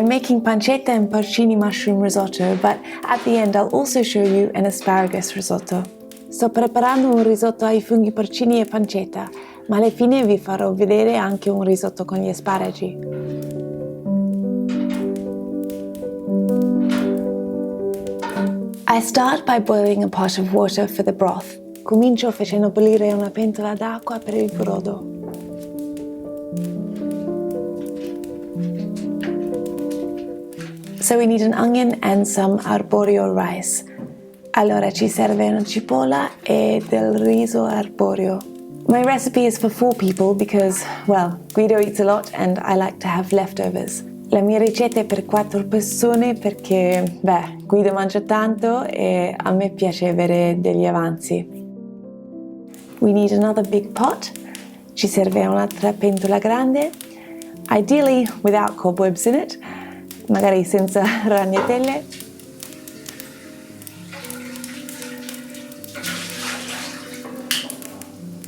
making pancetta and porcini mushroom risotto, but at the end I'll also show you an asparagus risotto. Sto preparando un risotto ai funghi porcini e pancetta, ma alla fine vi farò vedere anche un risotto con gli asparagi. I start by boiling a pot of water for the broth. Comincio facendo bollire una pentola d'acqua per il brodo. So we need an onion and some arborio rice. Allora ci serve una cipolla e del riso arborio. My recipe is for 4 people because, well, Guido eats a lot and I like to have leftovers. La mia ricetta è per 4 persone perché, Guido mangia tanto e a me piace avere degli avanzi. We need another big pot. Ci serve un'altra pentola grande, ideally without cobwebs in it, magari senza ragnatele.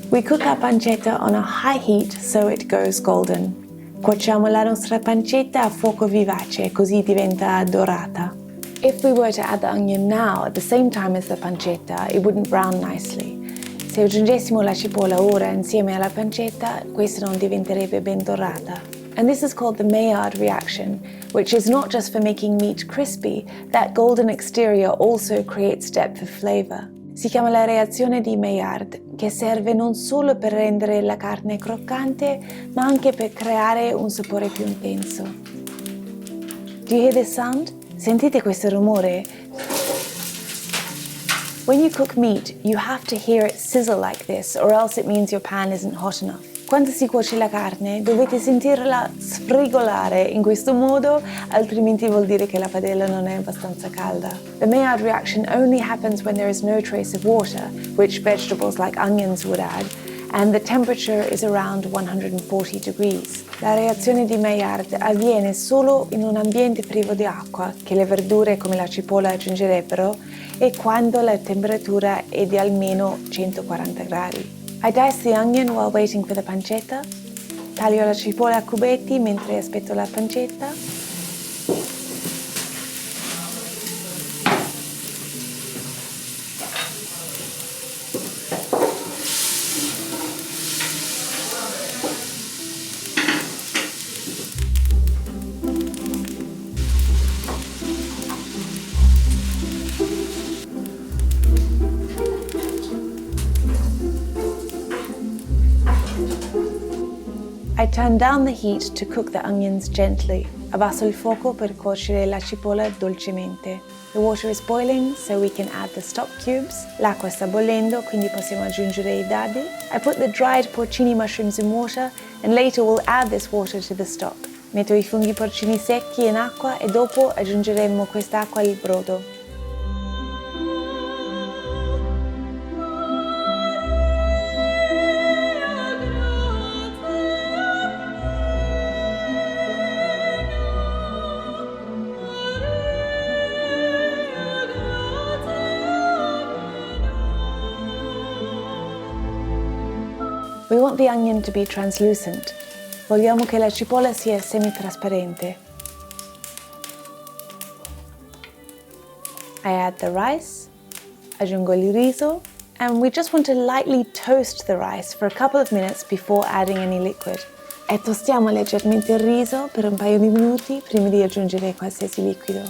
We cook our pancetta on a high heat so it goes golden. Cuociamo la nostra pancetta a fuoco vivace, così diventa dorata. If we were to add the onion now at the same time as the pancetta, it wouldn't brown nicely. Se aggiungessimo la cipolla ora insieme alla pancetta, questa non diventerebbe ben dorata. And this is called the Maillard reaction, which is not just for making meat crispy, that golden exterior also creates depth of flavor. Si chiama la reazione di Maillard, che serve non solo per rendere la carne croccante, ma anche per creare un sapore più intenso. Do you hear this sound? Sentite questo rumore? When you cook meat, you have to hear it sizzle like this, or else it means your pan isn't hot enough. Quando si cuoce la carne, dovete sentirla sfrigolare in questo modo, altrimenti vuol dire che la padella non è abbastanza calda. The Maillard reaction only happens when there is no trace of water, which vegetables like onions would add, and the temperature is around 140 degrees. La reazione di Maillard avviene solo in un ambiente privo di acqua, che le verdure come la cipolla aggiungerebbero, e quando la temperatura è di almeno 140 gradi. I dice the onion while waiting for the pancetta. Taglio la cipolla a cubetti mentre aspetto la pancetta. I turn down the heat to cook the onions gently. Abbasso il fuoco per cuocere la cipolla dolcemente. The water is boiling, so we can add the stock cubes. L'acqua sta bollendo, quindi possiamo aggiungere i dadi. I put the dried porcini mushrooms in water, and later we'll add this water to the stock. Metto i funghi porcini secchi in acqua e dopo aggiungeremo quest'acqua al brodo. We want the onion to be translucent. Vogliamo che la cipolla sia semi-trasparente. I add the rice, aggiungo il riso, and we just want to lightly toast the rice for a couple of minutes before adding any liquid. E tostiamo leggermente il riso per un paio di minuti prima di aggiungere qualsiasi liquido.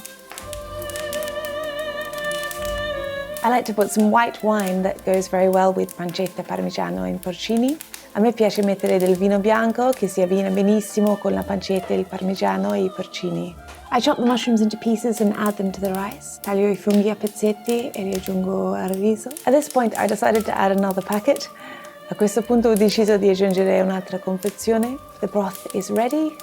I like to put some white wine that goes very well with pancetta, parmigiano and porcini. A me piace mettere del vino bianco che si abbina benissimo con la pancetta, il parmigiano e i porcini. I chop the mushrooms into pieces and add them to the rice. Taglio i funghi a pezzetti e li aggiungo al riso. At this point I decided to add another packet. A questo punto ho deciso di aggiungere un'altra confezione. The broth is ready.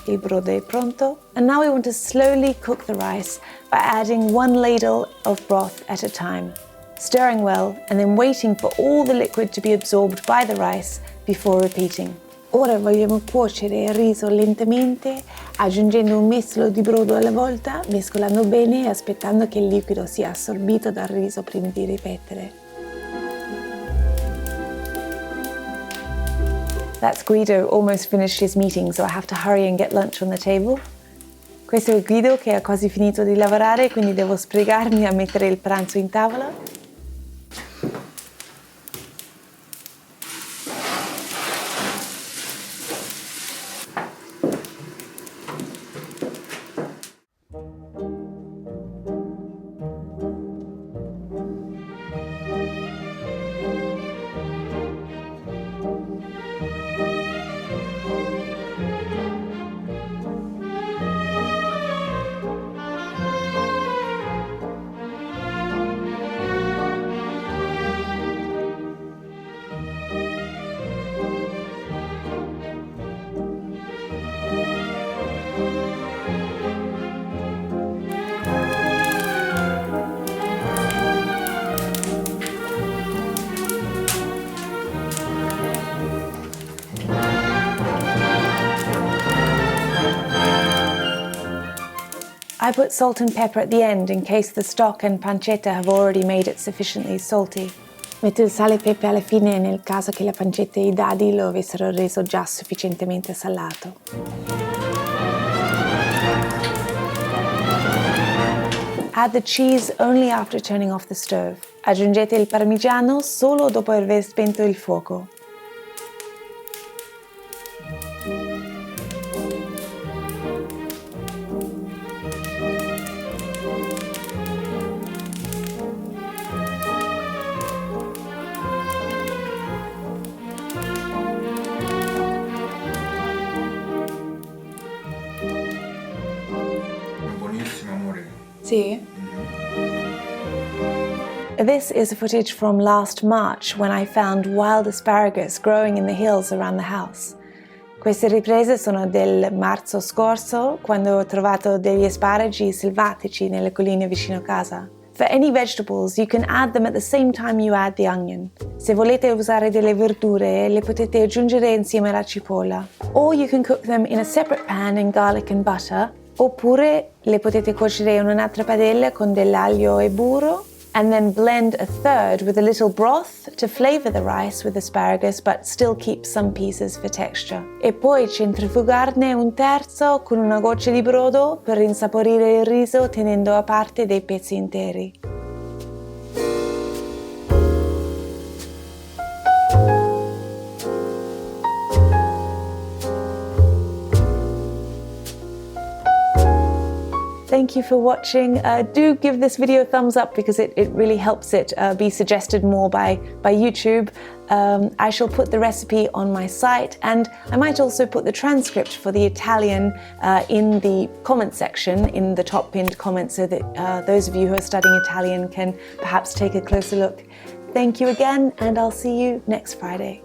Il brodo è pronto. And now we want to slowly cook the rice by adding 1 ladle of broth at a time. Stirring well and then waiting for all the liquid to be absorbed by the rice before repeating. Ora vogliamo cuocere il riso lentamente, aggiungendo un mestolo di brodo alla volta, mescolando bene e aspettando che il liquido sia assorbito dal riso prima di ripetere. That's Guido almost finished his meeting, so I have to hurry and get lunch on the table. Questo è il Guido che ha quasi finito di lavorare, quindi devo sbrigarmi a mettere il pranzo in tavola. I put salt and pepper at the end in case the stock and pancetta have already made it sufficiently salty. Metto il sale e pepe alla fine nel caso che la pancetta e i dadi lo avessero reso già sufficientemente salato. Add the cheese only after turning off the stove. Aggiungete il parmigiano solo dopo aver spento il fuoco. Buonissimo, amore. Sì. This is footage from last March when I found wild asparagus growing in the hills around the house. Queste riprese sono del marzo scorso, quando ho trovato degli asparagi selvatici nelle colline vicino casa. For any vegetables, you can add them at the same time you add the onion. Se volete usare delle verdure, le potete aggiungere insieme alla cipolla. Or you can cook them in a separate pan in garlic and butter. Oppure le potete cuocere in un'altra padella con dell'aglio e burro, and then blend a third with a little broth to flavor the rice with asparagus but still keep some pieces for texture. E poi centrifugarne un terzo con una goccia di brodo per insaporire il riso tenendo a parte dei pezzi interi. Thank you for watching. Do give this video a thumbs up because it really helps it be suggested more by YouTube. I shall put the recipe on my site, and I might also put the transcript for the Italian in the comment section, in the top pinned comments, so that those of you who are studying Italian can perhaps take a closer look. Thank you again, and I'll see you next Friday.